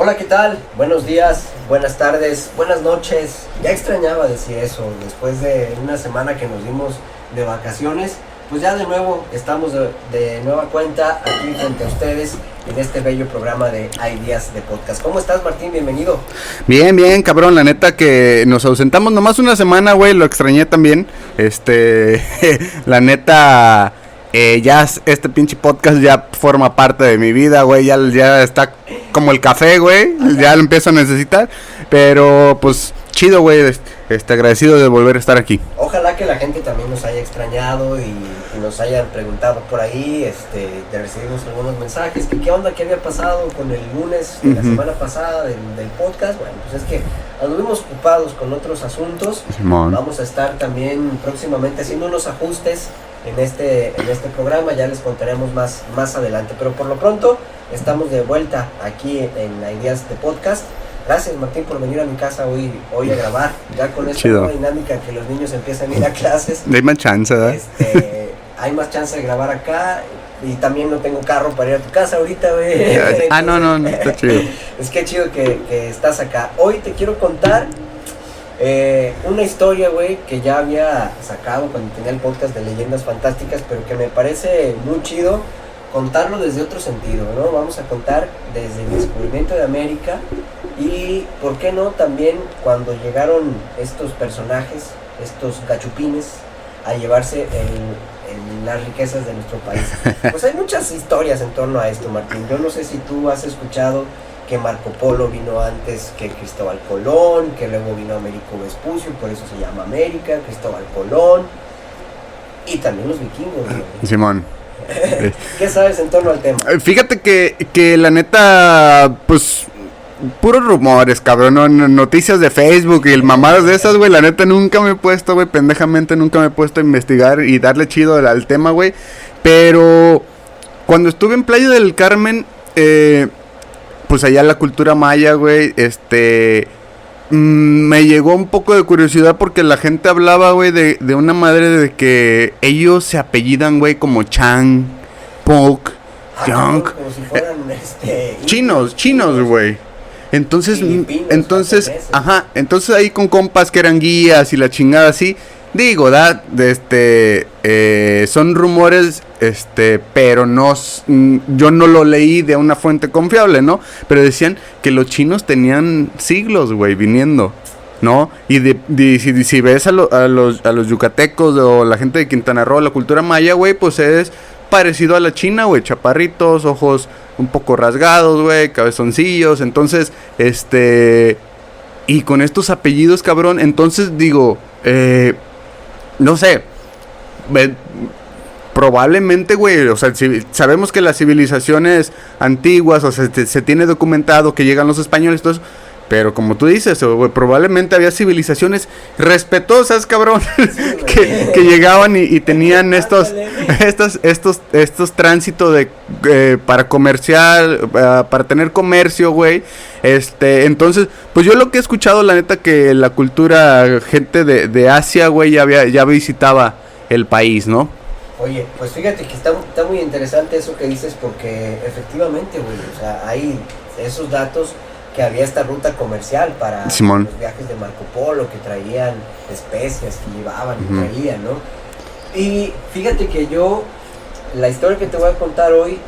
Hola, ¿qué tal? Buenos días, buenas tardes, buenas noches. Ya extrañaba decir eso, después de una semana que nos dimos de vacaciones, pues ya de nuevo estamos de nueva cuenta aquí frente a ustedes en este bello programa de Hay Días de Podcast. ¿Cómo estás, Martín? Bienvenido. Bien, cabrón, la neta que nos ausentamos nomás una semana, güey, lo extrañé también. La neta, ya este pinche podcast ya forma parte de mi vida, güey, ya está como el café, güey, ya lo empiezo a necesitar, pero pues chido, güey, agradecido de volver a estar aquí. Ojalá que la gente también nos haya extrañado y nos hayan preguntado por ahí, recibimos algunos mensajes, que qué onda, qué había pasado con el lunes de la semana pasada del podcast. Bueno, pues es que anduvimos ocupados con otros asuntos. Simón. Vamos a estar también próximamente haciendo unos ajustes en este programa, ya les contaremos más adelante, pero por lo pronto estamos de vuelta aquí en Ideas de Podcast. Gracias, Martín, por venir a mi casa hoy a grabar, ya con esta nueva dinámica que los niños empiezan a ir a clases. Hay más chance, ¿verdad? Hay más chance de grabar acá, y también no tengo carro para ir a tu casa ahorita, güey. No, está chido. Es que chido que estás acá. Hoy te quiero contar una historia, güey, que ya había sacado cuando tenía el podcast de Leyendas Fantásticas, pero que me parece muy chido contarlo desde otro sentido, ¿no? Vamos a contar desde el descubrimiento de América y, ¿por qué no?, también cuando llegaron estos personajes, estos gachupines, a llevarse las riquezas de nuestro país. Pues hay muchas historias en torno a esto, Martín. Yo no sé si tú has escuchado que Marco Polo vino antes que Cristóbal Colón, que luego vino Américo Vespucio, por eso se llama América, Cristóbal Colón, y también los vikingos, ¿no? Simón. ¿Qué sabes en torno al tema? Fíjate que la neta, pues, puros rumores, cabrón, ¿no? Noticias de Facebook y el mamadas de esas, güey, la neta nunca me he puesto, güey, pendejamente nunca me he puesto a investigar y darle chido al tema, güey, pero cuando estuve en Playa del Carmen, pues allá la cultura maya, güey, me llegó un poco de curiosidad porque la gente hablaba, güey, de una madre de que ellos se apellidan, güey, como Chang, Pok, Young. Como si fueran, chinos, güey. Entonces, japoneses. entonces ahí con compas que eran guías y la chingada así, digo, son rumores, pero no, yo no lo leí de una fuente confiable, ¿no? Pero decían que los chinos tenían siglos, güey, viniendo, ¿no? Y si ves a los yucatecos o la gente de Quintana Roo, la cultura maya, güey, pues es parecido a la china, güey, chaparritos, ojos un poco rasgados, güey, cabezoncillos, entonces, y con estos apellidos, cabrón, entonces digo, no sé, probablemente, güey, o sea, sabemos que las civilizaciones antiguas, o sea, se tiene documentado que llegan los españoles y todo eso, pero como tú dices, güey, probablemente había civilizaciones respetuosas, cabrón, sí, que llegaban y tenían estos tránsitos para comerciar, para tener comercio, güey. Entonces, pues yo lo que he escuchado, la neta, que la cultura, gente de Asia, güey, ya visitaba el país, ¿no? Oye, pues fíjate que está muy interesante eso que dices, porque efectivamente, güey, o sea, hay esos datos que había esta ruta comercial para Simón. Los viajes de Marco Polo, que traían especias, que llevaban y traían, ¿no? Y fíjate que la historia que te voy a contar hoy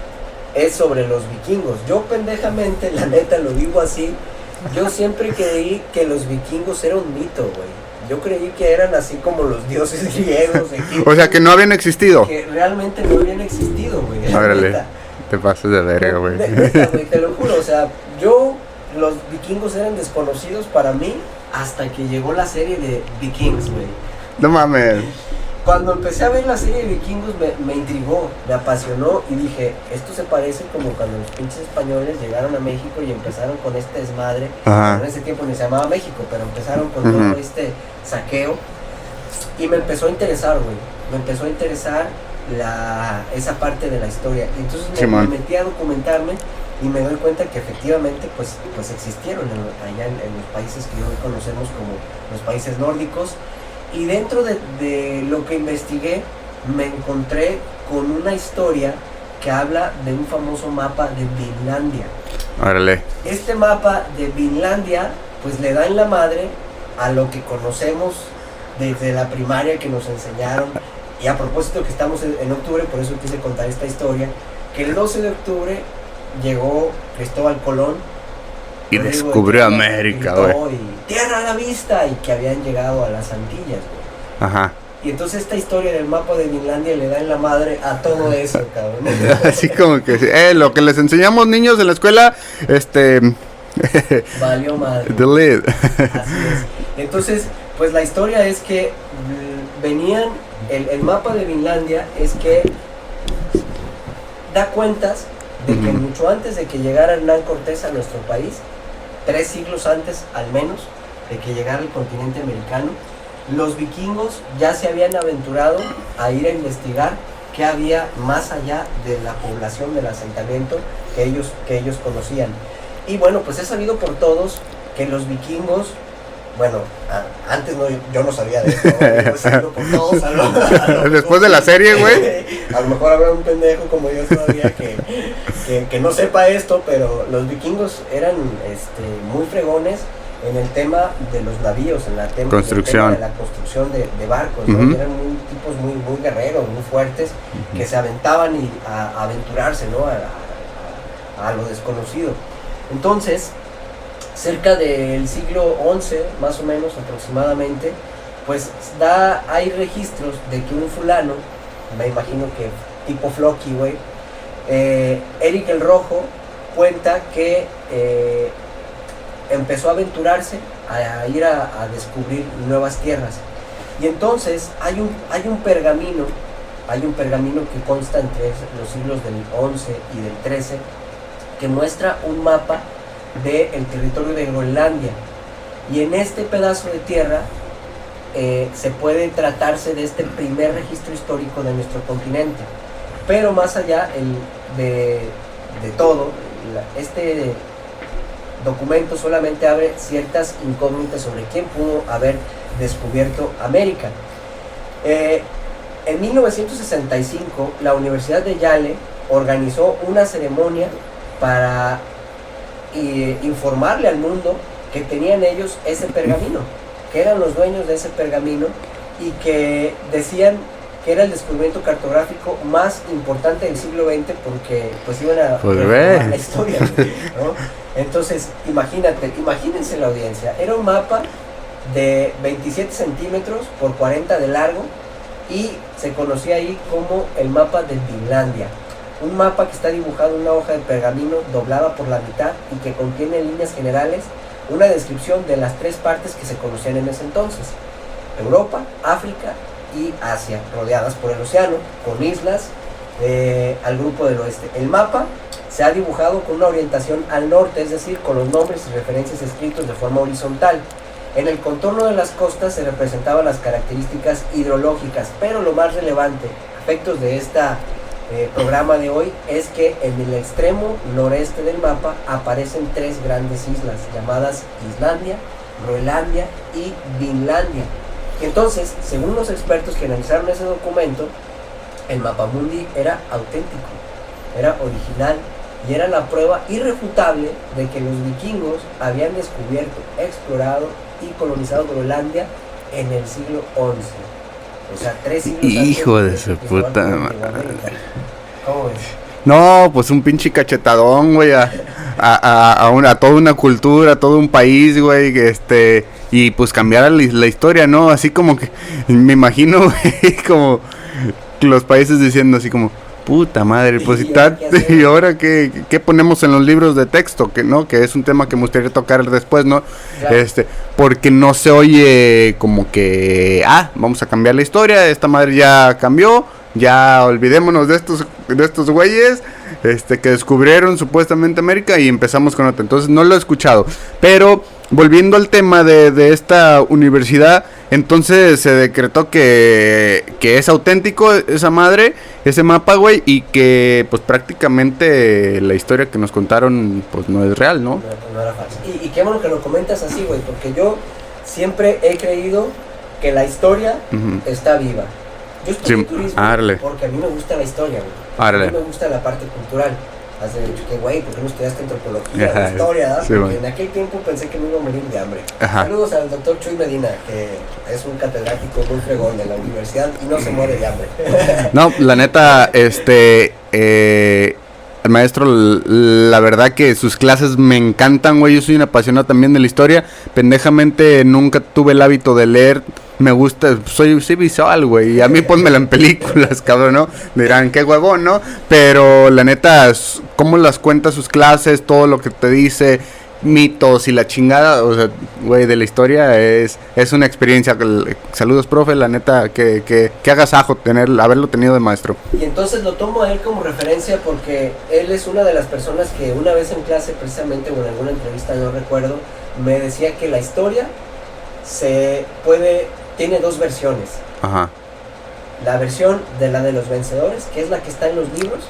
es sobre los vikingos. Yo pendejamente, la neta, lo digo así, yo siempre creí que los vikingos eran un mito, güey. Yo creí que eran así como los dioses griegos, egipcios. O sea, que no habían existido. Que realmente no habían existido, güey. Órale, te pasas de verga, güey. Te lo juro, o sea, los vikingos eran desconocidos para mí hasta que llegó la serie de Vikings, güey. No mames. Cuando empecé a ver la serie de Vikingos me intrigó, me apasionó y dije, esto se parece como cuando los pinches españoles llegaron a México y empezaron con este desmadre. En ese tiempo ni se llamaba México, pero empezaron con todo este saqueo y me empezó a interesar, güey. Me empezó a interesar esa parte de la historia. Entonces me metí a documentarme y me doy cuenta que efectivamente pues existieron allá en los países que hoy conocemos como los países nórdicos. Y dentro de lo que investigué, me encontré con una historia que habla de un famoso mapa de Vinlandia. Órale. Este mapa de Vinlandia, pues le da en la madre a lo que conocemos desde la primaria que nos enseñaron. Y a propósito que estamos en octubre, por eso quise contar esta historia, que el 12 de octubre llegó Cristóbal Colón Y descubrió América, güey. Y tierra a la vista, y que habían llegado a las Antillas, güey. Ajá. Y entonces esta historia del mapa de Vinlandia le da en la madre a todo eso, cabrón. Así como que, lo que les enseñamos niños en la escuela, Valió madre. delete. Así es. Entonces, pues la historia es que venían, el mapa de Vinlandia es que da cuentas de que mucho antes de que llegara Hernán Cortés a nuestro país, 3 siglos antes al menos de que llegara al continente americano, los vikingos ya se habían aventurado a ir a investigar qué había más allá de la población del asentamiento que ellos conocían. Y bueno, pues es sabido por todos que los vikingos, bueno, antes yo no sabía de esto, ¿no? Es sabido por todos. Después de la serie, güey. A lo mejor habrá un pendejo como yo todavía que no sepa esto, pero los vikingos eran muy fregones en el tema de los navíos, en el tema de la construcción de barcos, ¿no? Eran tipos muy guerreros, muy fuertes, que se aventaban a aventurarse, ¿no? a lo desconocido. Entonces, cerca del siglo XI, más o menos aproximadamente, pues hay registros de que un fulano, me imagino que tipo Floki, güey, Eric el Rojo, cuenta que empezó a aventurarse a ir a descubrir nuevas tierras. Y entonces hay un pergamino que consta entre los siglos del XI y del XIII, que muestra un mapa del territorio de Groenlandia. Y en este pedazo de tierra se puede tratarse de este primer registro histórico de nuestro continente. Pero más allá de todo, este documento solamente abre ciertas incógnitas sobre quién pudo haber descubierto América. En 1965, la Universidad de Yale organizó una ceremonia para informarle al mundo que tenían ellos ese pergamino, que eran los dueños de ese pergamino, y que decían que era el descubrimiento cartográfico más importante del siglo XX, porque pues iban a reformar la historia, ¿no? Entonces, imagínense la audiencia, era un mapa de 27 centímetros por 40 de largo, y se conocía ahí como el mapa de Vinlandia. Un mapa que está dibujado en una hoja de pergamino doblada por la mitad y que contiene en líneas generales una descripción de las 3 partes que se conocían en ese entonces: Europa, África y Asia, rodeadas por el océano, con islas al grupo del oeste. El mapa se ha dibujado con una orientación al norte, es decir, con los nombres y referencias escritos de forma horizontal. En el contorno de las costas se representaban las características hidrológicas, pero lo más relevante, a efectos de esta programa de hoy, es que en el extremo noreste del mapa aparecen 3 grandes islas llamadas Islandia, Groenlandia y Vinlandia. Entonces, según los expertos que analizaron ese documento, el mapamundi era auténtico, era original y era la prueba irrefutable de que los vikingos habían descubierto, explorado y colonizado Groenlandia en el siglo XI. O sea, 3 siglos antes. Hijo de su puta madre. ¿Cómo ves? No, pues un pinche cachetadón, güey, a toda una cultura, a todo un país, güey, y pues cambiar la historia, ¿no? Así como que, me imagino, güey, como los países diciendo así como, puta madre, pues y ahora qué ponemos en los libros de texto, que no, que es un tema que me gustaría tocar después, ¿no? Claro. Porque no se oye como que, vamos a cambiar la historia, esta madre ya cambió, ya olvidémonos de estos güeyes que descubrieron supuestamente América y empezamos con otra. Entonces no lo he escuchado, pero volviendo al tema de esta universidad, entonces se decretó que es auténtico esa madre, ese mapa, güey, y que pues prácticamente la historia que nos contaron pues no es real, ¿no? No era falso. Y qué bueno que lo comentas así, güey, porque yo siempre he creído que la historia está viva. Yo estudié turismo porque a mí me gusta la historia, güey. A mí me gusta la parte cultural. has dicho que, güey, ¿por qué no estudiaste antropología o Ajá, historia? ¿Verdad? sí, Porque bueno. en aquel tiempo pensé que me iba a morir de hambre. Ajá. Saludos al doctor Chuy Medina, que es un catedrático muy fregón de la universidad y no se muere de hambre. No, la neta, el maestro, la verdad que sus clases me encantan, güey. Yo soy un apasionado también de la historia. Pendejamente nunca tuve el hábito de leer. Me gusta, soy visual, güey. Y a mí pónmela en películas, cabrón, ¿no? Dirán, qué huevón, ¿no? Pero la neta, cómo las cuenta sus clases, todo lo que te dice, mitos y la chingada, o sea, güey, de la historia es una experiencia. Saludos, profe, la neta, que agasajo haberlo tenido de maestro. Y entonces lo tomo a él como referencia porque él es una de las personas que una vez en clase, precisamente, o en alguna entrevista, no recuerdo, me decía que la historia tiene dos versiones. Ajá. La versión de los vencedores, que es la que está en los libros,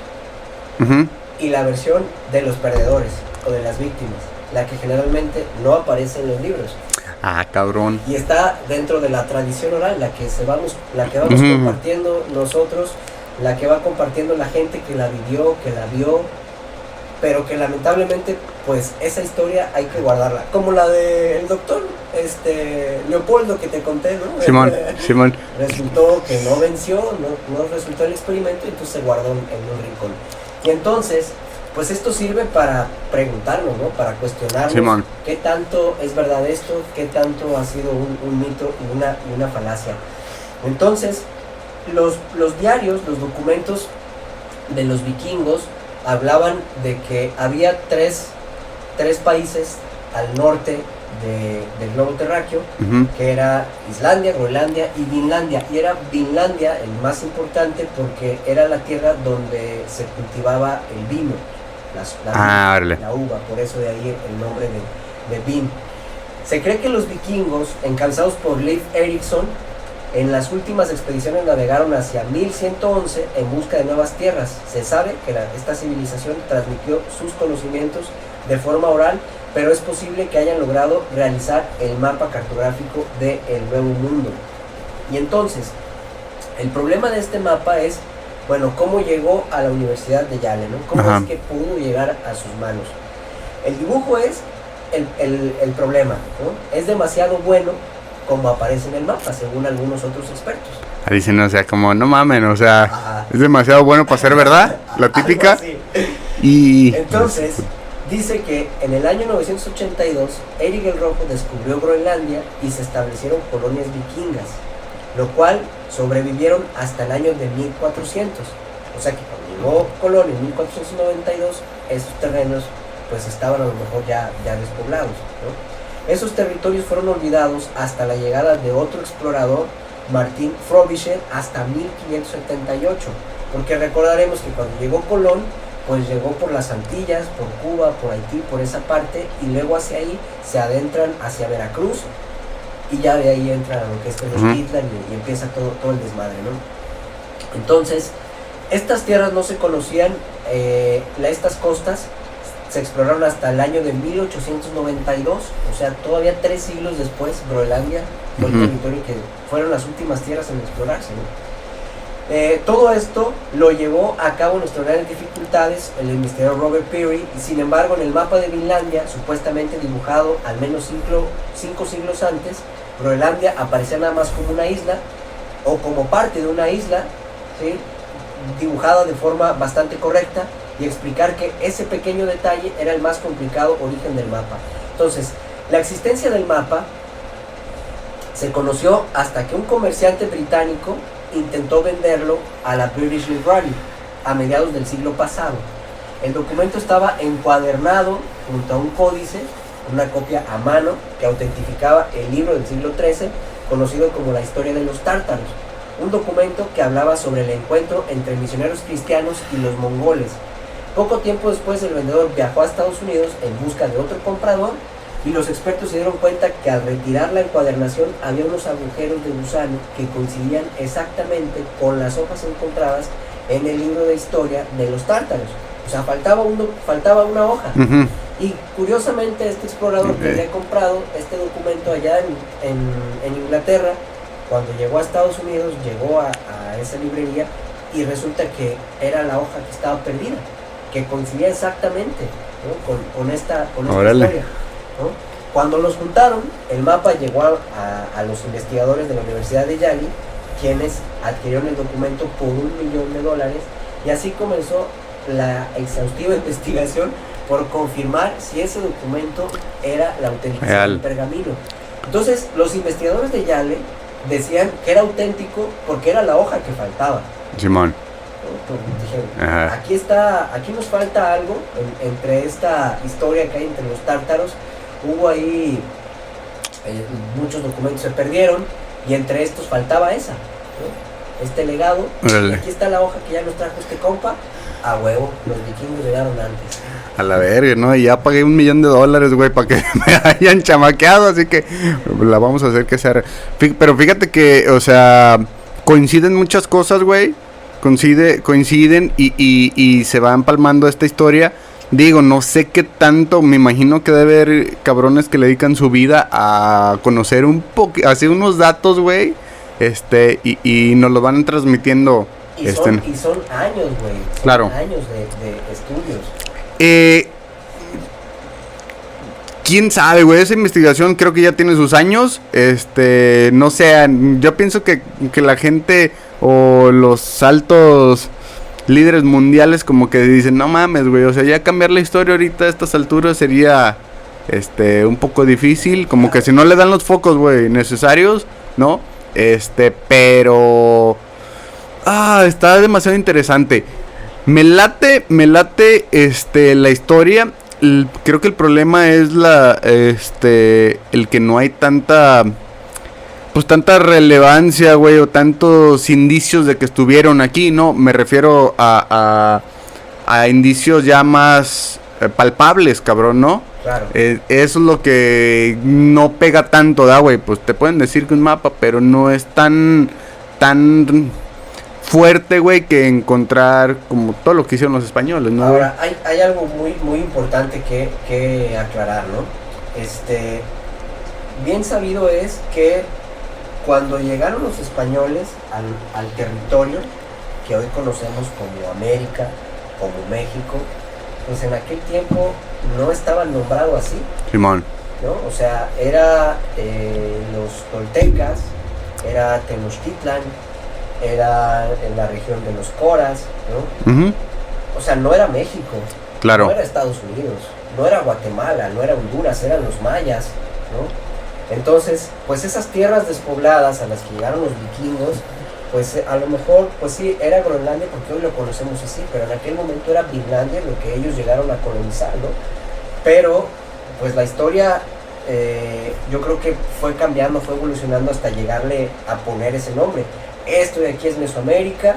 Uh-huh. y la versión de los perdedores o de las víctimas, la que generalmente no aparece en los libros. Ah, cabrón. Y está dentro de la tradición oral, la que vamos Ujú. compartiendo nosotros, la que va compartiendo la gente que la vivió, que la vio, pero que lamentablemente, pues esa historia hay que guardarla. Como la del doctor Leopoldo que te conté, ¿no? Simón. Resultó que no venció, no resultó el experimento, y entonces se guardó en un rincón. Y entonces, pues esto sirve para preguntarnos, ¿no? Para cuestionarnos Simón. qué tanto es verdad esto, qué tanto ha sido un mito y una falacia. Entonces, los diarios, los documentos de los vikingos hablaban de que había tres países al norte del globo terráqueo, Uh-huh. que era Islandia, Groenlandia y Vinlandia. Y era Vinlandia el más importante porque era la tierra donde se cultivaba el vino, Órale. la uva, por eso de ahí el nombre de vin. Se cree que los vikingos, encabezados por Leif Erikson, en las últimas expediciones navegaron hacia 1111 en busca de nuevas tierras. Se sabe que esta civilización transmitió sus conocimientos de forma oral, pero es posible que hayan logrado realizar el mapa cartográfico del Nuevo Mundo. Y entonces, el problema de este mapa es, bueno, cómo llegó a la Universidad de Yale, ¿no? ¿Cómo Ajá. es que pudo llegar a sus manos? El dibujo es el problema, ¿no? Es demasiado bueno como aparece en el mapa, según algunos otros expertos. Dicen, o sea, como no mamen, o sea, Ajá. es demasiado bueno para ser verdad, la típica. Algo así. Y Entonces, dice que en el año 982, Erik el Rojo descubrió Groenlandia y se establecieron colonias vikingas, lo cual sobrevivieron hasta el año de 1400. O sea que cuando llegó Colón en 1492, esos terrenos pues estaban a lo mejor ya despoblados, ¿no? Esos territorios fueron olvidados hasta la llegada de otro explorador, Martin Frobisher, hasta 1578, porque recordaremos que cuando llegó Colón, pues llegó por las Antillas, por Cuba, por Haití, por esa parte, y luego hacia ahí se adentran hacia Veracruz, y ya de ahí entran a lo que es Tenochtitlan y empieza todo el desmadre, ¿no? Entonces, estas tierras no se conocían, estas costas se exploraron hasta el año de 1892, o sea, todavía 3 siglos después, Groenlandia fue el territorio que fueron las últimas tierras en explorarse, ¿no? Todo esto lo llevó a cabo nuestras grandes dificultades el investigador Robert Peary, y sin embargo en el mapa de Vinlandia, supuestamente dibujado al menos 5 siglos antes, Groenlandia aparecía nada más como una isla, o como parte de una isla, ¿sí? Dibujada de forma bastante correcta, y explicar que ese pequeño detalle era el más complicado origen del mapa. Entonces, la existencia del mapa se conoció hasta que un comerciante británico intentó venderlo a la British Library a mediados del siglo pasado. El documento estaba encuadernado junto a un códice, una copia a mano que autentificaba el libro del siglo XIII, conocido como la Historia de los Tártaros, un documento que hablaba sobre el encuentro entre misioneros cristianos y los mongoles. Poco tiempo después, el vendedor viajó a Estados Unidos en busca de otro comprador, y los expertos se dieron cuenta que al retirar la encuadernación había unos agujeros de gusano que coincidían exactamente con las hojas encontradas en el libro de historia de los tártaros. O sea, faltaba una hoja. Uh-huh. Y curiosamente este explorador que había comprado este documento allá en Inglaterra, cuando llegó a Estados Unidos, llegó a esa librería, y resulta que era la hoja que estaba perdida. que coincidía exactamente, ¿no? con esta Órale. historia, ¿no? Cuando los juntaron, el mapa llegó a los investigadores de la Universidad de Yale, quienes adquirieron el documento por $1 millón, y así comenzó la exhaustiva investigación por confirmar si ese documento era la autenticidad del pergamino. Entonces, los investigadores de Yale decían que era auténtico porque era la hoja que faltaba. Simón. Dijeron, aquí nos falta algo entre esta historia que hay entre los tártaros. Hubo ahí muchos documentos se perdieron y entre estos faltaba esa, ¿no? Este legado. Y aquí está la hoja que ya nos trajo este compa. A huevo, los vikingos llegaron antes. A la verga, ¿no? Y ya pagué $1 millón, güey, para que me hayan chamaqueado, así que la vamos a hacer que sea. Pero fíjate que, o sea, coinciden muchas cosas, güey. Coinciden y se va empalmando esta historia. Digo, no sé qué tanto, me imagino que debe haber cabrones que le dedican su vida a conocer un poco, así unos datos, güey. Y nos lo van transmitiendo. Y son años, güey. Claro. Años de estudios. ¿Quién sabe, güey? Esa investigación creo que ya tiene sus años. No sé, yo pienso que la gente o los altos líderes mundiales como que dicen, no mames, güey, o sea, ya cambiar la historia ahorita a estas alturas sería un poco difícil, como que si no le dan los focos, güey, necesarios, ¿no? Pero está demasiado interesante. Me late la historia. Creo que el problema es el que no hay tanta relevancia, güey, o tantos indicios de que estuvieron aquí, ¿no? Me refiero a indicios ya más palpables, cabrón, ¿no? Claro. Eso es lo que no pega tanto, ¿da, güey? Pues te pueden decir que un mapa, pero no es tan fuerte, güey, que encontrar como todo lo que hicieron los españoles, ¿no? Ahora, hay algo muy, muy importante que aclarar, ¿no? Bien sabido es que cuando llegaron los españoles al territorio que hoy conocemos como América, como México, pues en aquel tiempo no estaban nombrados así. Simón. ¿No? O sea, era los toltecas, era Tenochtitlan, era en la región de los Coras, ¿no? Uh-huh. O sea, no era México, claro. No era Estados Unidos, no era Guatemala, no era Honduras, eran los mayas, ¿no? Entonces, pues esas tierras despobladas a las que llegaron los vikingos, pues a lo mejor, pues sí, era Groenlandia porque hoy lo conocemos así, pero en aquel momento era Finlandia lo que ellos llegaron a colonizar, ¿no? Pero, pues la historia, yo creo que fue cambiando, fue evolucionando hasta llegarle a poner ese nombre. Esto de aquí es Mesoamérica,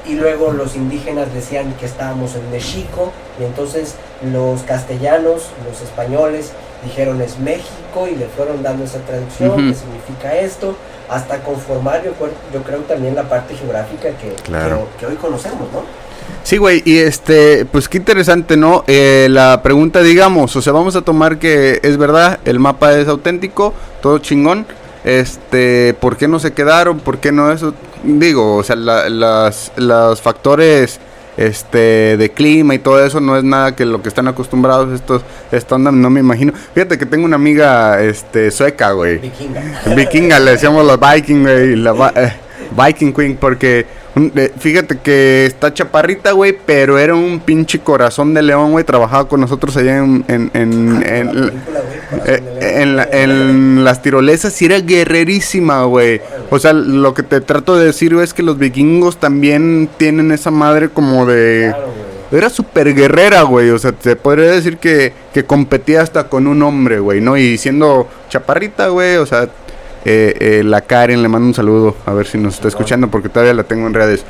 y luego los indígenas decían que estábamos en México, y entonces los castellanos, los españoles, dijeron es México, y le fueron dando esa traducción, que significa esto, hasta conformar, yo creo también la parte geográfica que hoy conocemos, ¿no? Sí, güey, y pues qué interesante, ¿no? La pregunta, digamos, o sea, vamos a tomar que es verdad, el mapa es auténtico, todo chingón. ¿Por qué no se quedaron? ¿Por qué no eso? Digo, o sea, los factores de clima y todo eso no es nada que lo que están acostumbrados estos no me imagino. Fíjate que tengo una amiga sueca, güey. Vikinga, le decíamos los Viking, güey, Viking Queen, porque fíjate que está chaparrita, güey, pero era un pinche corazón de león, güey. Trabajaba con nosotros allá en las tirolesas y era guerrerísima, güey. O sea, lo que te trato de decir, güey, es que los vikingos también tienen esa madre como de... Era súper guerrera, güey. O sea, te podría decir que competía hasta con un hombre, güey, ¿no? Y siendo chaparrita, güey, o sea... la Karen, le mando un saludo, a ver si nos está escuchando porque todavía la tengo en redes.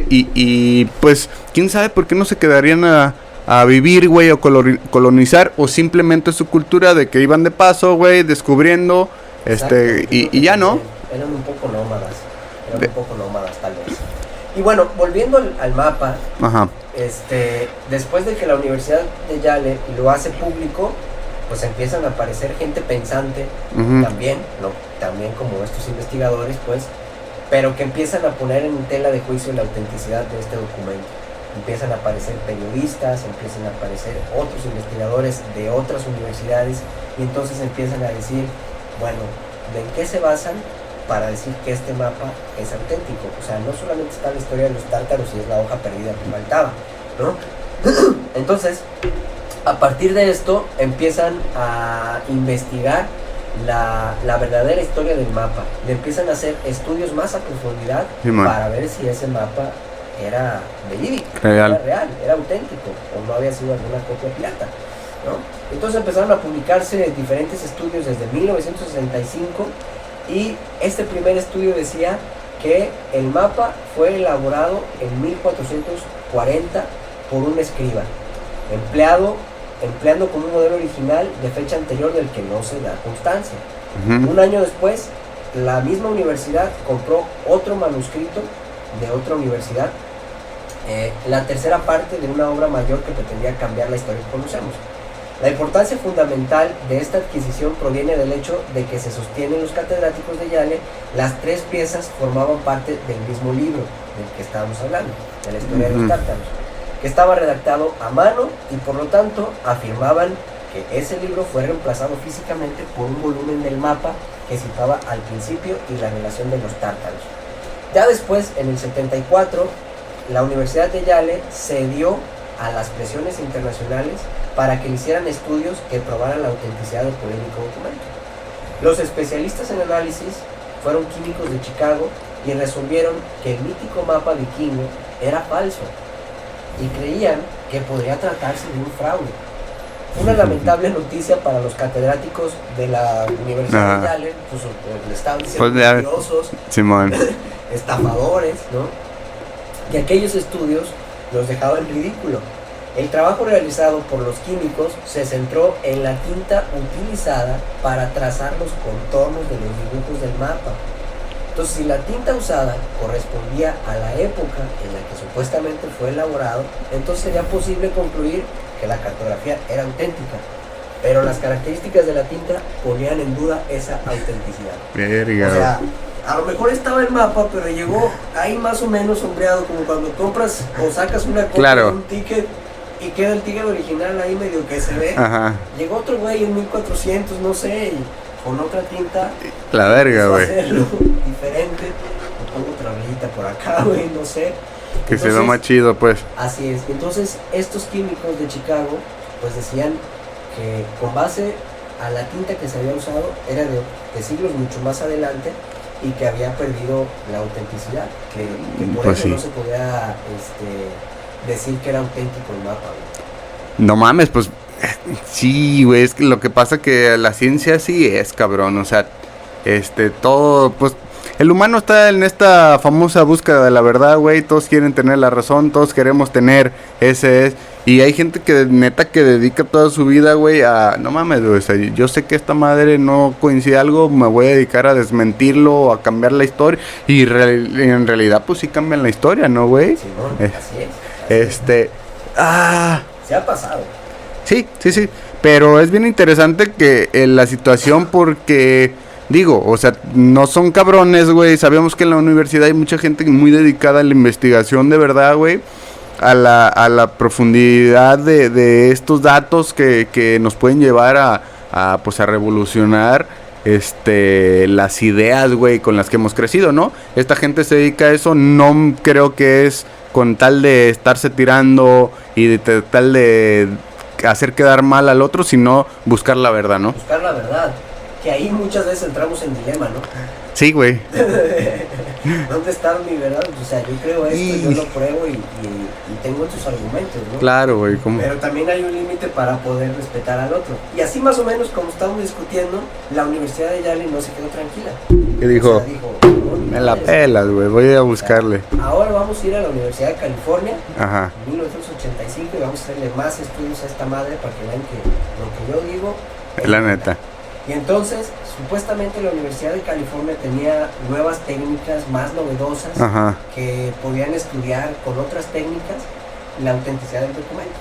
Y pues, quién sabe por qué no se quedarían a vivir, güey, o colonizar, o simplemente su cultura de que iban de paso, güey, descubriendo, y ya no. Eran un poco nómadas, tal vez. Y bueno, volviendo al mapa, ajá. Después de que la Universidad de Yale lo hace público, pues empiezan a aparecer gente pensante, también, ¿no? También como estos investigadores, pues, pero que empiezan a poner en tela de juicio la autenticidad de este documento. empiezan a aparecer periodistas, empiezan a aparecer otros investigadores de otras universidades y entonces empiezan a decir, bueno, ¿de qué se basan para decir que este mapa es auténtico? O sea, no solamente está la historia de los tártaros y es la hoja perdida que faltaba, ¿no? Entonces, a partir de esto empiezan a investigar la verdadera historia del mapa, le empiezan a hacer estudios más a profundidad para ver si ese mapa era verídico, era real, era auténtico o no había sido alguna copia pirata, ¿no? Entonces empezaron a publicarse diferentes estudios desde 1965 y este primer estudio decía que el mapa fue elaborado en 1440 por un escriba empleando como un modelo original de fecha anterior del que no se da constancia. Un año después, la misma universidad compró otro manuscrito de otra universidad, la tercera parte de una obra mayor que pretendía cambiar la historia que conocemos. La importancia fundamental de esta adquisición proviene del hecho de que se sostienen los catedráticos de Yale, las tres piezas formaban parte del mismo libro del que estábamos hablando, de la historia de los tártaros, que estaba redactado a mano y por lo tanto afirmaban que ese libro fue reemplazado físicamente por un volumen del mapa que situaba al principio y la relación de los tártaros. Ya después, en el 74, la Universidad de Yale cedió a las presiones internacionales para que le hicieran estudios que probaran la autenticidad del polémico documento. Los especialistas en análisis fueron químicos de Chicago y resolvieron que el mítico mapa vikingo era falso y creían que podría tratarse de un fraude. Una lamentable noticia para los catedráticos de la Universidad de Yale, pues le estaban diciendo mentirosos, estafadores, ¿no? Y aquellos estudios los dejaba en ridículo. El trabajo realizado por los químicos se centró en la tinta utilizada para trazar los contornos de los dibujos del mapa. Entonces, si la tinta usada correspondía a la época en la que supuestamente fue elaborado, entonces sería posible concluir que la cartografía era auténtica. Pero las características de la tinta ponían en duda esa autenticidad. Verga. O sea, a lo mejor estaba el mapa, pero llegó ahí más o menos sombreado, como cuando compras o sacas una copia de un ticket y queda el ticket original ahí medio que se ve. Llegó otro güey en 1400, no sé, y con otra tinta. La verga, güey. Hacerlo diferente. Le pongo otra rayita por acá, güey, no sé. Que se ve más chido, pues. Así es. Entonces, estos químicos de Chicago, pues decían que con base a la tinta que se había usado, era de siglos mucho más adelante y que había perdido la autenticidad. Que por pues eso sí. no se podía decir que era auténtico el mapa, güey. No mames, pues. Sí, güey, es que lo que pasa que la ciencia sí es, cabrón, o sea, todo, pues, el humano está en esta famosa búsqueda de la verdad, güey, todos quieren tener la razón, todos queremos tener y hay gente que neta que dedica toda su vida, güey, a, no mames, güey, o sea, yo sé que esta madre no coincide algo, me voy a dedicar a desmentirlo o a cambiar la historia, y en realidad, pues sí cambian la historia, ¿no, güey? Sí, no, así es. Se ha pasado. Sí, pero es bien interesante que la situación porque, digo, o sea, no son cabrones, güey, sabemos que en la universidad hay mucha gente muy dedicada a la investigación de verdad, güey, a la profundidad de estos datos que nos pueden llevar a revolucionar las ideas, güey, con las que hemos crecido, ¿no? Esta gente se dedica a eso, no creo que es con tal de estarse tirando y de tal de hacer quedar mal al otro, sino buscar la verdad, ¿no? Buscar la verdad, que ahí muchas veces entramos en dilema, ¿no? Sí, güey. ¿Dónde está mi verdad? O sea, yo creo esto, yo lo pruebo y tengo estos argumentos, ¿no? Claro, güey. Pero también hay un límite para poder respetar al otro. Y así más o menos como estamos discutiendo, la Universidad de Yale no se quedó tranquila. ¿Qué dijo? O sea, dijo, me la pelas, güey, voy a buscarle. Ahora vamos a ir a la Universidad de California, Ajá, en 1985, y vamos a hacerle más estudios a esta madre para que vean que lo que yo digo es la neta. Y entonces, supuestamente la Universidad de California tenía nuevas técnicas más novedosas que podían estudiar con otras técnicas la autenticidad del documento.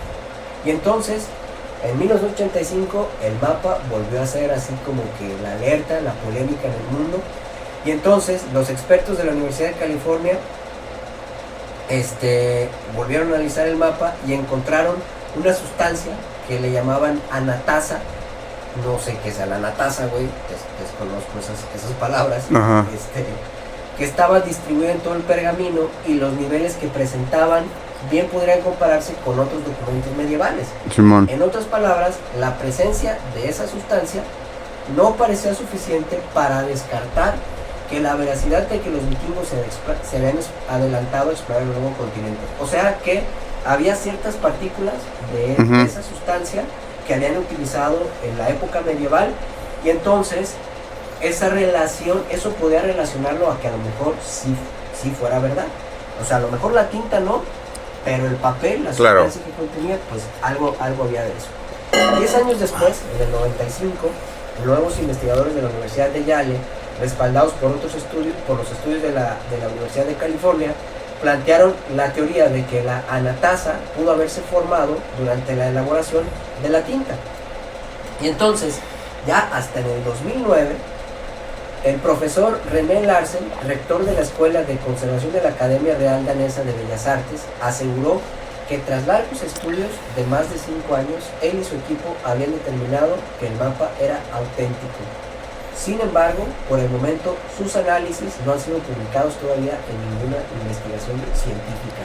Y entonces, en 1985, el mapa volvió a ser así como que la alerta, la polémica en el mundo. Y entonces, los expertos de la Universidad de California volvieron a analizar el mapa y encontraron una sustancia que le llamaban anatasa. No sé qué sea la anatasa, güey, desconozco esas palabras. Ajá. Que estaba distribuida en todo el pergamino y los niveles que presentaban bien podrían compararse con otros documentos medievales. Simón. En otras palabras, la presencia de esa sustancia no parecía suficiente para descartar que la veracidad de que los vikingos se habían adelantado a explorar el nuevo continente. O sea que había ciertas partículas de esa sustancia que habían utilizado en la época medieval, y entonces esa relación, eso podía relacionarlo a que a lo mejor sí fuera verdad. O sea, a lo mejor la tinta no, pero el papel, la sustancia que contenía, pues algo había de eso. 10 años después, en el 95, nuevos investigadores de la Universidad de Yale, respaldados por los estudios de la Universidad de California, plantearon la teoría de que la anatasa pudo haberse formado durante la elaboración de la tinta. Y entonces, ya hasta en el 2009, el profesor René Larsen, rector de la Escuela de Conservación de la Academia Real Danesa de Bellas Artes, aseguró que tras largos estudios de más de 5 años, él y su equipo habían determinado que el mapa era auténtico. Sin embargo, por el momento, sus análisis no han sido publicados todavía en ninguna investigación científica.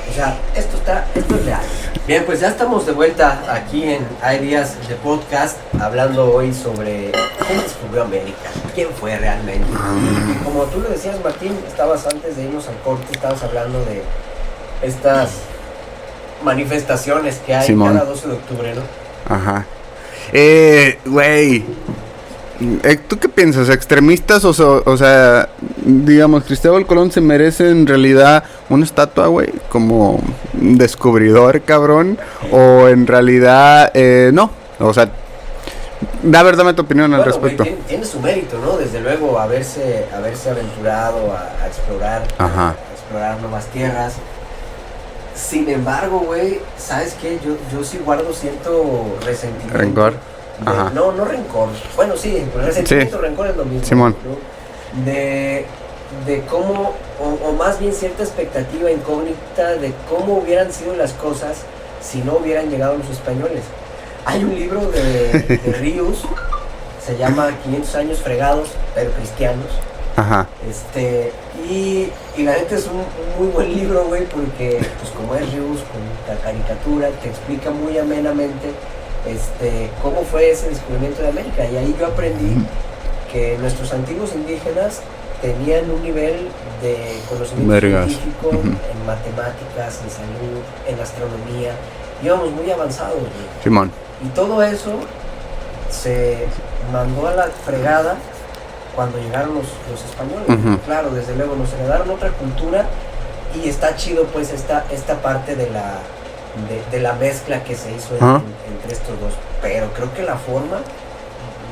O sea, esto es real. Bien, pues ya estamos de vuelta aquí en Hay Días de Podcast, hablando hoy sobre cómo descubrió América, quién fue realmente. Como tú lo decías, Martín, estabas antes de irnos al corte, estabas hablando de estas manifestaciones que hay cada 12 de octubre, ¿no? Ajá. Güey, ¿tú qué piensas? ¿Extremistas o sea, digamos, Cristóbal Colón se merece en realidad una estatua, güey, como descubridor, cabrón? ¿O en realidad no? O sea, dame tu opinión al respecto. Güey, tiene su mérito, ¿no? Desde luego haberse aventurado a explorar, Ajá, a explorar nuevas tierras. Sin embargo, güey, ¿sabes qué? Yo sí guardo cierto resentimiento. rencor. Ajá. No rencor. Bueno, sí, resentimiento, rencor es lo mismo. Simón. ¿No? De cómo, o más bien cierta expectativa incógnita de cómo hubieran sido las cosas si no hubieran llegado los españoles. Hay un libro de Ríos, se llama 500 años fregados, pero cristianos. Ajá. Y la neta es un muy buen libro, güey, porque pues como es Ríos, con la caricatura, te explica muy amenamente cómo fue ese descubrimiento de América. Y ahí yo aprendí que nuestros antiguos indígenas tenían un nivel de conocimiento científico en matemáticas, en salud, en astronomía. Íbamos muy avanzados, güey. Simón. Y todo eso se mandó a la fregada cuando llegaron los españoles. Claro, desde luego nos heredaron otra cultura, y está chido pues esta parte de la mezcla que se hizo entre estos dos, pero creo que la forma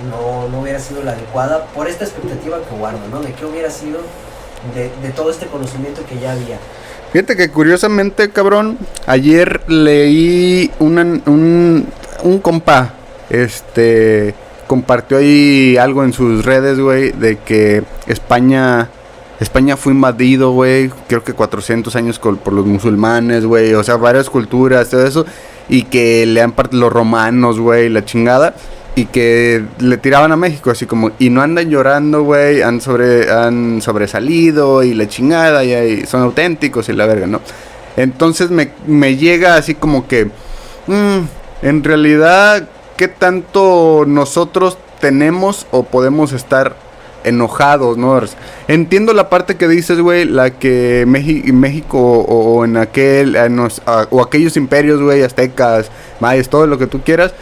no hubiera sido la adecuada por esta expectativa que guardo, ¿no? De qué hubiera sido de todo este conocimiento que ya había. Fíjate que curiosamente, cabrón, ayer leí un compa, compartió ahí algo en sus redes, güey, de que España fue invadido, güey, creo que 400 años por los musulmanes, güey, o sea, varias culturas, todo eso, y que le han partido los romanos, güey, la chingada, y que le tiraban a México, así como, y no andan llorando, güey, han sobresalido, y la chingada, y son auténticos, y la verga, ¿no? Entonces me llega así como que, en realidad, ¿qué tanto nosotros tenemos o podemos estar enojados, ¿no? Entiendo la parte que dices, güey, la que México o en o aquellos imperios, güey, aztecas, mayas, todo lo que tú quieras,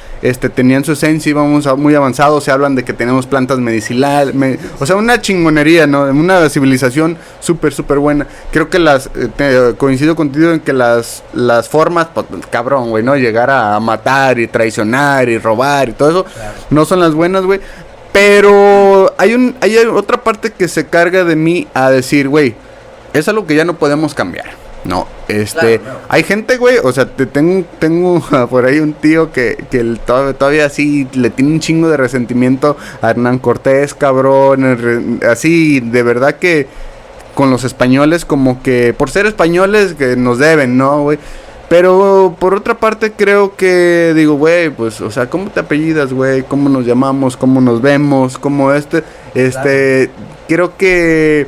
tenían su esencia, íbamos muy avanzados, se hablan de que tenemos plantas medicinales, o sea, una chingonería, ¿no? Una civilización súper buena. Creo que coincido contigo en que las formas, pues, cabrón, güey, ¿no? Llegar a matar y traicionar y robar y todo eso, claro, no son las buenas, güey. Pero hay otra parte que se carga de mí a decir, güey, es algo que ya no podemos cambiar. No, claro, no. Hay gente, güey, o sea, tengo por ahí un tío que todavía así le tiene un chingo de resentimiento a Hernán Cortés, cabrón, así, de verdad que con los españoles, como que por ser españoles que nos deben, ¿no, güey? Pero por otra parte creo que digo, güey, pues, o sea, ¿cómo te apellidas, güey? ¿Cómo nos llamamos? ¿Cómo nos vemos? ¿Cómo Claro. creo que,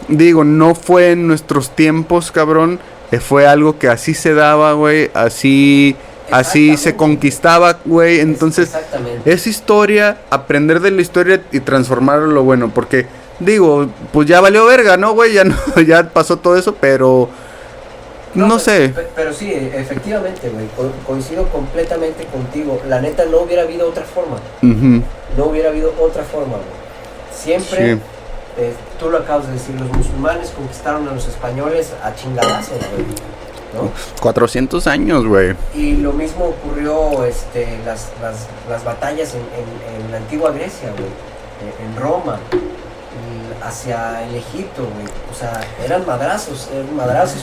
digo, no fue en nuestros tiempos, cabrón, fue algo que así se daba, güey, así se Exactamente. conquistaba, güey, entonces Exactamente. es historia, aprender de la historia y transformarlo en lo bueno, porque, digo, pues ya valió verga, ¿no, güey? Ya no, ya pasó todo eso, pero... No, No sé. pero sí, efectivamente, güey, coincido completamente contigo. La neta, no hubiera habido otra forma. Ujú. No hubiera habido otra forma, güey. Siempre, Sí. tú lo acabas de decir, los musulmanes conquistaron a los españoles a chingadazos, güey, ¿no? 400 años, güey. Y lo mismo ocurrió, las batallas en la antigua Grecia, güey, en Roma, y hacia el Egipto, güey. O sea, eran madrazos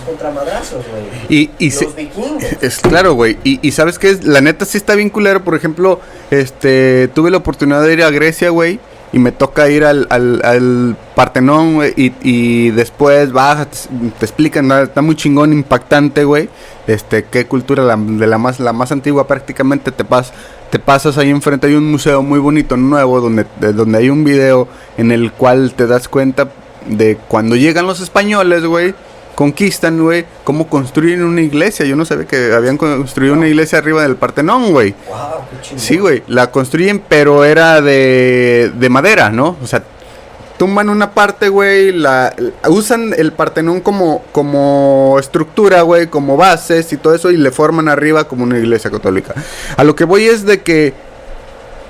contra madrazos, güey. Los Vikingos. Es claro, güey. Y ¿sabes qué? La neta sí está bien culero. Por ejemplo, tuve la oportunidad de ir a Grecia, güey. Y me toca ir al Partenón, güey. Y después bajas, te explican, ¿no? Está muy chingón, impactante, güey. Qué cultura, la más antigua prácticamente. Te pasas ahí enfrente, hay un museo muy bonito, nuevo, donde hay un video en el cual te das cuenta de cuando llegan los españoles, güey. Conquistan, güey, cómo construyen una iglesia. Yo no sabía que habían construido una iglesia arriba del Partenón, güey. Wow, qué chingón. Sí, güey, la construyen, pero era de madera, ¿no? O sea, tumban una parte, güey, usan el Partenón como estructura, güey, como bases y todo eso, y le forman arriba como una iglesia católica. A lo que voy es de que,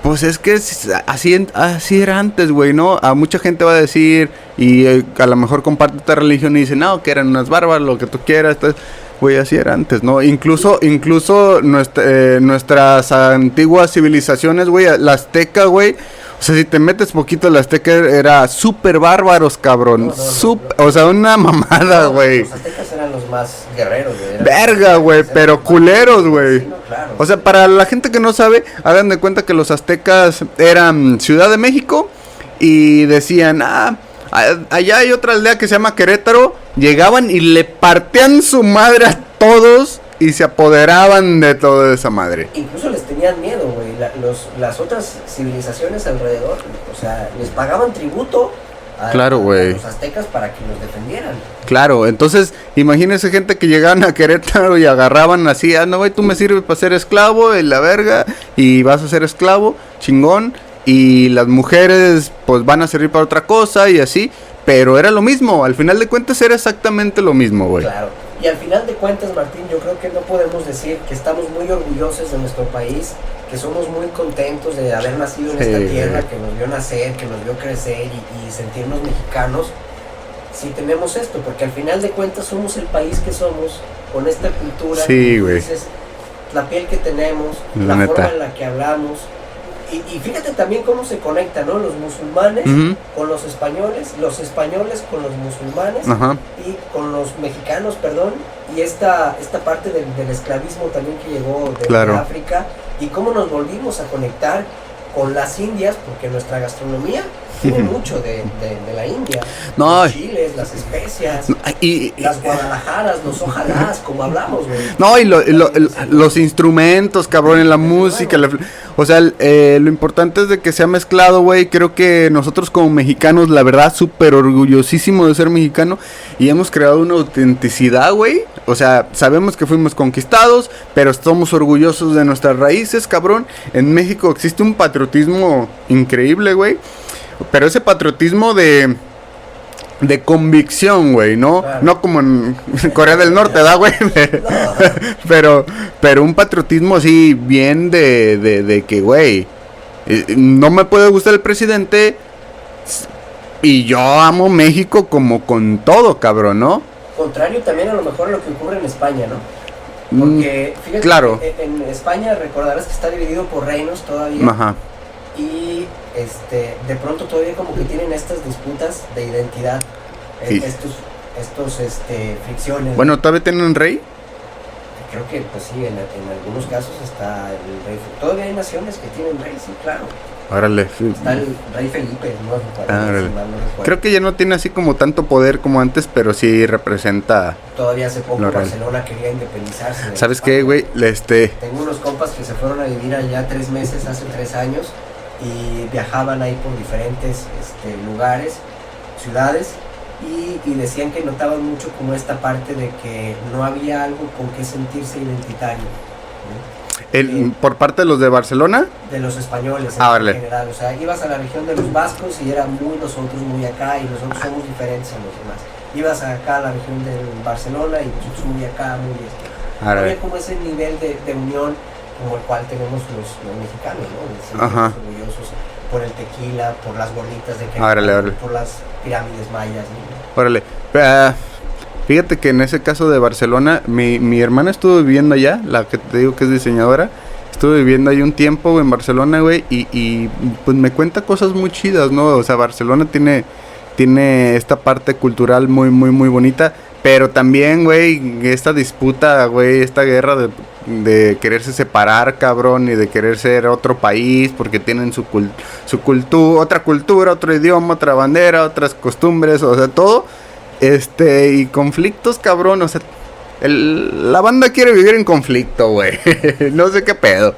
pues es que así era antes, güey, ¿no? A mucha gente va a decir, y a lo mejor comparte esta religión y dice, no, que eran unas bárbaras, lo que tú quieras, güey, así era antes, ¿no? Incluso nuestras antiguas civilizaciones, güey, la azteca, güey. O sea, si te metes poquito, la azteca era súper bárbaros, cabrón. No. O sea, una mamada, No, güey. los aztecas eran los más guerreros, güey. Verga, güey, pero culeros, güey. Sí, no, claro. O sea, para la gente que no sabe, hagan de cuenta que los aztecas eran Ciudad de México y decían, allá hay otra aldea que se llama Querétaro. Llegaban y le partían su madre a todos y se apoderaban de toda esa madre. Incluso les tenían miedo, güey. Las otras civilizaciones alrededor, o sea, les pagaban tributo Claro, a güey. los aztecas para que los defendieran. Claro, entonces imagínense gente que llegaban a Querétaro y agarraban así, no, güey, tú me sirves para ser esclavo en la verga y vas a ser esclavo, chingón, y las mujeres pues van a servir para otra cosa y así, pero era lo mismo, al final de cuentas era exactamente lo mismo, güey. Claro. Y al final de cuentas, Martín, yo creo que no podemos decir que estamos muy orgullosos de nuestro país, que somos muy contentos de haber nacido en esta tierra, que nos vio nacer, que nos vio crecer y sentirnos mexicanos, si tenemos esto, porque al final de cuentas somos el país que somos, con esta cultura, Sí, güey. dices, la piel que tenemos, La la neta. forma en la que hablamos. Y fíjate también cómo se conecta, ¿no? Los musulmanes Ujú. con los españoles españoles con los musulmanes Ajá. y con los mexicanos, perdón, y esta parte del esclavismo también que llegó de Claro. África, y cómo nos volvimos a conectar con las Indias, porque nuestra gastronomía tiene mucho de la India. No. Los chiles, las especias, Y, las guadalajaras, los ojalás, como hablamos, güey. no, y los instrumentos, cabrón, en la música. O sea, lo importante es de que sea mezclado, güey. Creo que nosotros como mexicanos, la verdad, súper orgullosísimo de ser mexicano. Y hemos creado una autenticidad, güey. O sea, sabemos que fuimos conquistados, pero estamos orgullosos de nuestras raíces, cabrón. En México existe un patriotismo increíble, güey. Pero ese patriotismo de convicción, güey, ¿no? Claro. No como en Corea del Norte, ¿da, güey? No, pero un patriotismo así bien de que, güey, no me puede gustar el presidente y yo amo México como con todo, cabrón, ¿no? contrario también a lo mejor a lo que ocurre en España, ¿no? Porque fíjate, claro. que en España recordarás que está dividido por reinos todavía. Ajá. Y de pronto todavía como que tienen estas disputas de identidad, Sí. estos fricciones. Bueno, ¿todavía tienen rey? creo que, pues sí, en algunos casos está el rey. Todavía hay naciones que tienen rey, sí, claro. Órale. Está el rey Felipe, ¿no? Órale. Si mal no recuerdo. Creo que ya no tiene así como tanto poder como antes, pero sí representa. Todavía hace poco lo real. Barcelona quería independizarse. ¿Sabes qué, güey? Tengo unos compas que se fueron a vivir allá 3 meses, hace 3 años, y viajaban ahí por diferentes lugares, ciudades, y decían que notaban mucho como esta parte de que no había algo con que sentirse identitario, ¿no? ¿Por parte de los de Barcelona? De los españoles vale. en general, o sea, ibas a la región de los vascos y era muy nosotros, muy acá, y nosotros somos diferentes a los demás. Ibas acá a la región de Barcelona y nosotros muy acá, muy no había como ese nivel de unión como el cual tenemos los mexicanos, ¿no? Sentirnos orgullosos por el tequila, por las gorditas de queso, por las pirámides mayas, ¿no? Órale. Fíjate que en ese caso de Barcelona, mi hermana estuvo viviendo allá, la que te digo que es diseñadora, estuvo viviendo ahí un tiempo en Barcelona, güey, y pues me cuenta cosas muy chidas, ¿no? O sea, Barcelona tiene esta parte cultural muy, muy, muy bonita, pero también, güey, esta disputa, güey, esta guerra de quererse separar, cabrón, y de querer ser otro país, porque tienen su cultura, otra cultura, otro idioma, otra bandera, otras costumbres, o sea, todo. Y conflictos, cabrón, o sea, la banda quiere vivir en conflicto, güey. No sé qué pedo.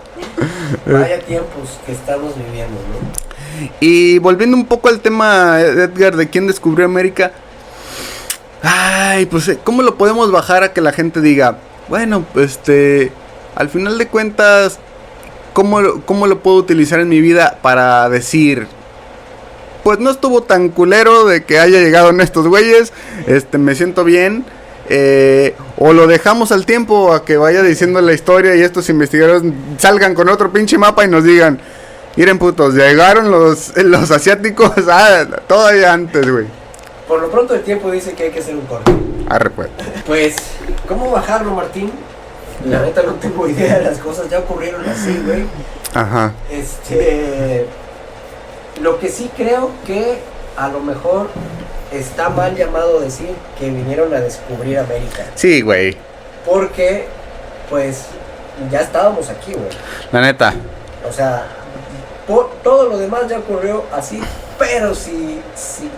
Vaya tiempos que estamos viviendo, ¿no? Y volviendo un poco al tema, Edgar, de quién descubrió América. Ay, pues, ¿cómo lo podemos bajar a que la gente diga, bueno, al final de cuentas, ¿cómo lo puedo utilizar en mi vida para decir, pues no estuvo tan culero de que haya llegado en estos güeyes, me siento bien, o lo dejamos al tiempo a que vaya diciendo la historia y estos investigadores salgan con otro pinche mapa y nos digan, miren putos, llegaron los asiáticos todavía antes, güey. Por lo pronto el tiempo dice que hay que hacer un corte. Arre, pues. Pues, ¿cómo bajarlo, Martín? La neta no tengo idea de las cosas, ya ocurrieron así, güey. Ajá. Lo que sí creo que a lo mejor está mal llamado decir que vinieron a descubrir América. Sí, güey. Porque, pues, ya estábamos aquí, güey. La neta. O sea, todo lo demás ya ocurrió así, pero si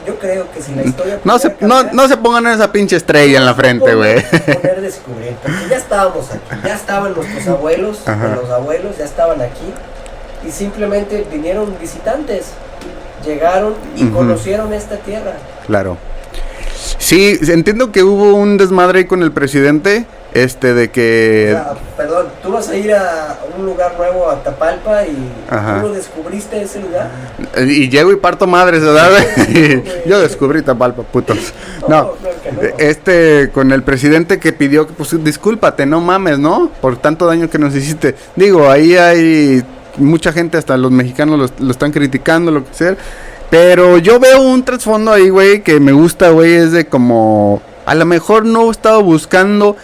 yo creo que si la historia... No se pongan esa pinche estrella en la frente, güey. Poner descubrir, porque ya estábamos aquí, ya estaban nuestros abuelos, los abuelos ya estaban aquí, y simplemente vinieron visitantes, llegaron y conocieron esta tierra. Claro. Sí, entiendo que hubo un desmadre ahí con el presidente, de que... O sea, perdón, tú vas a ir a un lugar nuevo, a Tapalpa, y tú lo descubriste ese lugar. Y llego y parto madres, ¿verdad? Yo descubrí Tapalpa, putos. No, con el presidente que pidió que, pues, discúlpate, no mames, ¿no? Por tanto daño que nos hiciste. Digo, ahí hay mucha gente, hasta los mexicanos lo están criticando, lo que sea. Pero yo veo un trasfondo ahí, güey, que me gusta, güey, es de como... A lo mejor no estaba buscando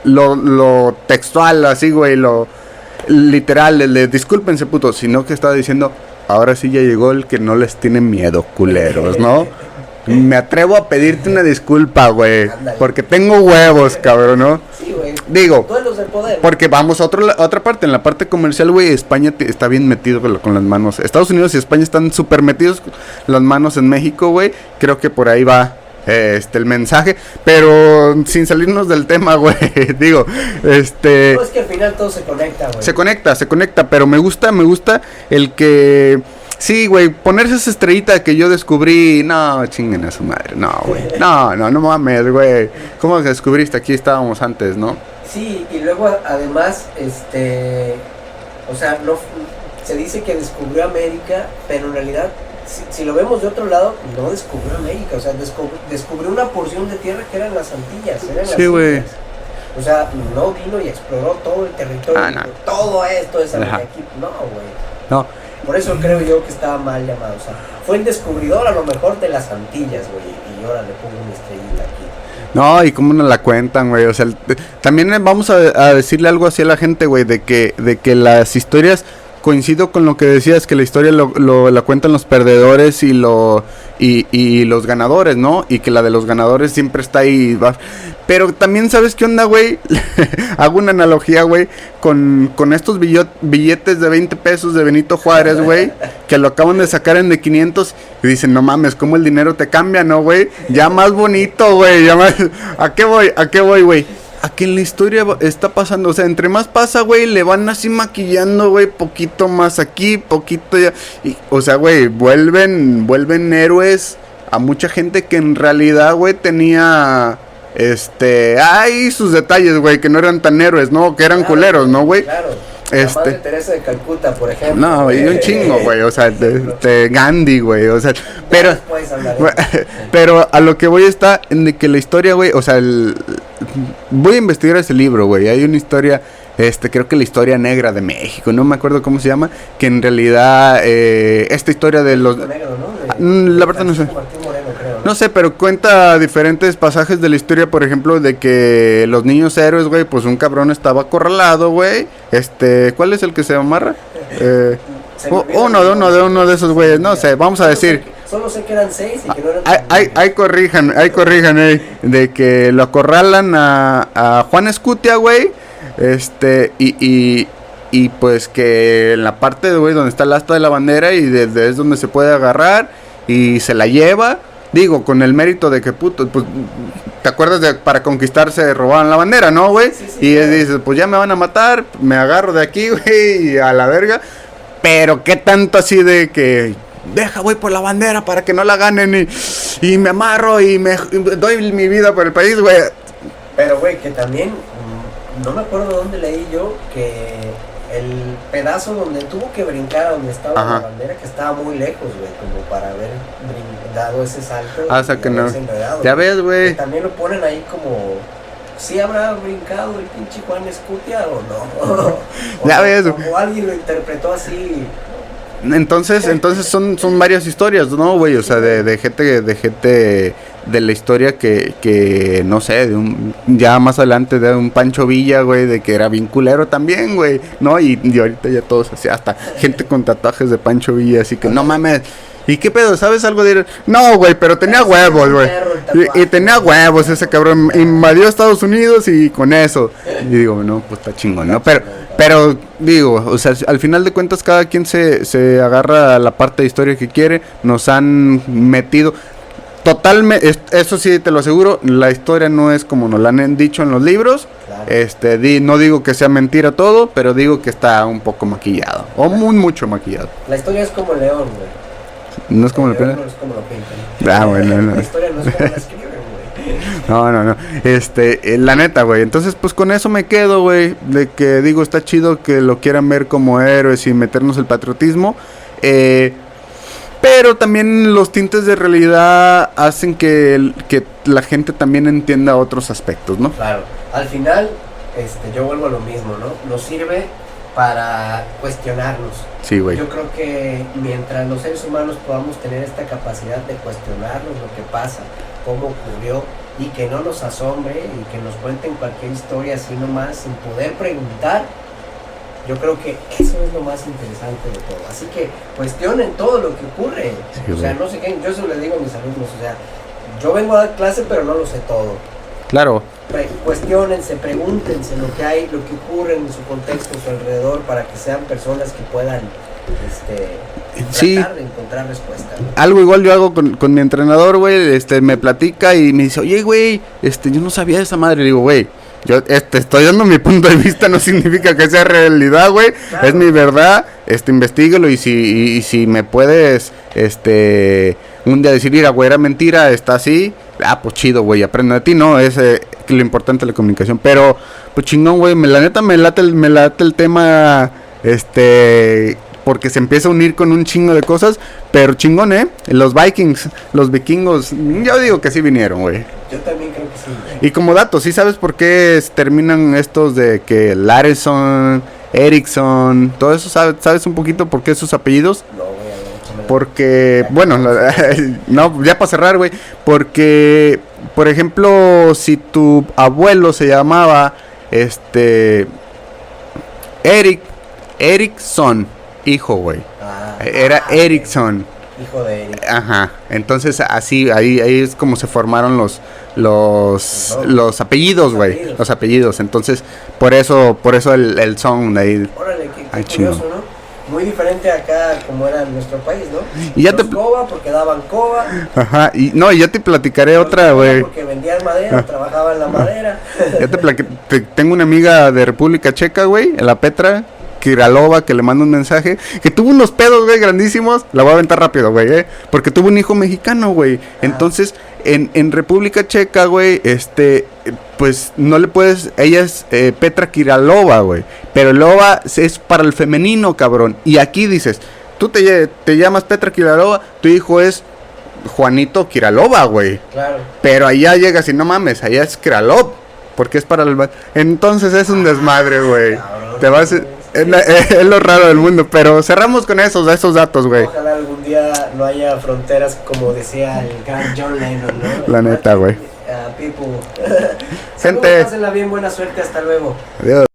lo textual, así, güey, lo literal, el de discúlpense, putos, sino que estaba diciendo, ahora sí ya llegó el que no les tiene miedo, culeros, ¿no? Me atrevo a pedirte una disculpa, güey, porque tengo huevos, cabrón, ¿no? Sí, güey. Digo, Duelos del poder. porque vamos a otra parte, en la parte comercial, güey, España está bien metido con las manos. Estados Unidos y España están súper metidos las manos en México, güey. Creo que por ahí va el mensaje, pero sin salirnos del tema, güey. Digo, No, es que al final todo se conecta, güey. Se conecta, pero me gusta el que... Sí, güey, ponerse esa estrellita que yo descubrí, no, chinguen a su madre, no, güey, no mames, güey, ¿cómo que descubriste? Aquí estábamos antes, ¿no? Sí, y luego además, o sea, no, se dice que descubrió América, pero en realidad, si lo vemos de otro lado, no descubrió América, o sea, descubrió una porción de tierra que eran las Antillas, sí, güey. O sea, no vino y exploró todo el territorio, no. Todo esto es América, no, güey. No. Por eso creo yo que estaba mal llamado, o sea, fue el descubridor a lo mejor de las Antillas, güey, y ahora le pongo una estrellita aquí. No, y cómo nos la cuentan, güey, o sea, también vamos a decirle algo así a la gente, güey, de que las historias, coincido con lo que decías, que la historia la cuentan los perdedores y los ganadores, ¿no? Y que la de los ganadores siempre está ahí, Pero también, ¿sabes qué onda, güey? Hago una analogía, güey, con estos billetes de 20 pesos de Benito Juárez, güey, que lo acaban de sacar en de 500 y dicen, no mames, ¿cómo el dinero te cambia, no, güey? Ya más bonito, güey, ya más... ¿A qué voy, güey? A que en la historia está pasando, o sea, entre más pasa, güey, le van así maquillando, güey, poquito más aquí, poquito ya. Y, o sea, güey, vuelven héroes a mucha gente que en realidad, güey, tenía, hay sus detalles, güey, que no eran tan héroes, ¿no? Que eran culeros, ¿no, güey? Claro. La Madre Teresa de Calcuta, por ejemplo. No, y un chingo, güey, o sea, de Gandhi, güey, o sea, pero a lo que voy está en de que la historia, güey, o sea, voy a investigar ese libro, güey, hay una historia, creo que la historia negra de México, no me acuerdo cómo se llama, que en realidad, esta historia de los... Negro, ¿no? La verdad no sé. No sé, pero cuenta diferentes pasajes de la historia, por ejemplo, de que los niños héroes, güey, pues un cabrón estaba acorralado, güey. ¿Cuál es el que se amarra? Uno de esos güeyes, no sé, vamos a decir. Solo sé que eran 6 y que no eran... Ahí corrijan, de que lo acorralan a Juan Escutia, güey. Y pues que en la parte, güey, donde está el asta de la bandera y desde es donde se puede agarrar y se la lleva. Digo, con el mérito de que, puto, pues, ¿te acuerdas de para conquistarse robaban la bandera, no, güey? Sí, y claro. dices, pues ya me van a matar, me agarro de aquí, güey, y a la verga. Pero qué tanto así de que, deja, voy por la bandera para que no la ganen y me amarro y me doy mi vida por el país, güey. Pero, güey, que también, no me acuerdo dónde leí yo, que el pedazo donde tuvo que brincar a donde estaba la bandera, que estaba muy lejos, güey, como para haber dado ese salto. O sea que no. Enredado, ya ves, güey. También lo ponen ahí como, ¿sí habrá brincado el pinche Juan Escutia o no? Ya ves. O alguien lo interpretó así. Entonces son varias historias, ¿no, güey? O sea, de gente de la historia que no sé, ya más adelante de un Pancho Villa, güey, de que era bien culero también, güey, ¿no? Y ahorita ya todos así, hasta gente con tatuajes de Pancho Villa, así que no mames. ¿Y qué pedo? ¿Sabes algo de ir? No, güey, pero tenía huevos, güey. Y tenía huevos, ese cabrón invadió Estados Unidos y con eso. Y digo, no, pues está chingón, ¿no? Pero digo, o sea, al final de cuentas cada quien se agarra a la parte de historia que quiere. Nos han metido totalmente, eso sí te lo aseguro, la historia no es como nos la han dicho en los libros. Claro. No digo que sea mentira todo, pero digo que está un poco maquillado, o mucho maquillado. La historia es como el león, güey. No es como lo pintan. No es como lo pintan. Bueno, no. La historia no es como la escriben, güey. No. La neta, güey. Entonces, pues con eso me quedo, güey. De que digo, está chido que lo quieran ver como héroes y meternos el patriotismo. Pero también los tintes de realidad hacen que la gente también entienda otros aspectos, ¿no? Claro. Al final, yo vuelvo a lo mismo, ¿no? Nos sirve para cuestionarnos. Sí, güey. Yo creo que mientras los seres humanos podamos tener esta capacidad de cuestionarnos lo que pasa, cómo ocurrió, y que no nos asombre y que nos cuenten cualquier historia así nomás sin poder preguntar, yo creo que eso es lo más interesante de todo. Así que cuestionen todo lo que ocurre. Sí, o sea, no sé qué, yo eso les digo a mis alumnos, o sea, yo vengo a dar clase pero no lo sé todo. Claro. Cuestiónense, pregúntense lo que hay, lo que ocurre en su contexto, a su alrededor, para que sean personas que puedan tratar de encontrar respuestas, ¿no? Algo igual yo hago con mi entrenador, güey, me platica y me dice, oye, güey, yo no sabía de esa madre. Le digo, güey, yo estoy dando mi punto de vista, no significa que sea realidad, güey. Claro. Es mi verdad, investíguelo y si me puedes, un día decir, mira, güey, era mentira, está así. Pues chido, güey, aprendo de ti, ¿no? Es lo importante de la comunicación. Pero, pues chingón, güey, la neta me late el tema, porque se empieza a unir con un chingo de cosas. Pero chingón, los vikingos, yo digo que sí vinieron, güey. Yo también creo que sí, güey. Y como dato, ¿sí sabes por qué terminan estos de que Larsson, Eriksson, todo eso? ¿Sabes un poquito por qué sus apellidos? No, güey. Porque, bueno, no, ya para cerrar, güey. Porque, por ejemplo, si tu abuelo se llamaba, Eriksson, hijo, güey. Era Eriksson. Hijo de Eric. Ajá. Entonces, así, ahí es como se formaron los apellidos, güey. apellidos. Los apellidos. Entonces, por eso el song de ahí. Órale, qué Ay, curioso, chino. ¿no? Muy diferente acá como era en nuestro país, ¿no? Y ya Los te- coba porque daban coba. Ajá. Y no, y ya te platicaré los otra, coba güey. Porque vendían madera, trabajaban la madera. Ya tengo una amiga de República Checa, güey, la Petra Kiralova, que le mando un mensaje, que tuvo unos pedos, güey, grandísimos. La voy a aventar rápido, güey, porque tuvo un hijo mexicano, güey. Entonces, en República Checa, güey, pues no le puedes, ella es Petra Kiralova, güey, pero Lova es para el femenino, cabrón. Y aquí dices, tú te llamas Petra Kiralova, tu hijo es Juanito Kiralova, güey. Claro. Pero allá llegas y no mames, allá es Kralov, porque es para el... Entonces es un desmadre, güey. Cabrón. Te vas... Es lo raro del mundo, pero cerramos con esos datos, güey. Ojalá algún día no haya fronteras como decía el gran John Lennon, ¿no? La neta, güey. People. Gente. Saludos, pásenla bien, buena suerte, hasta luego. Adiós.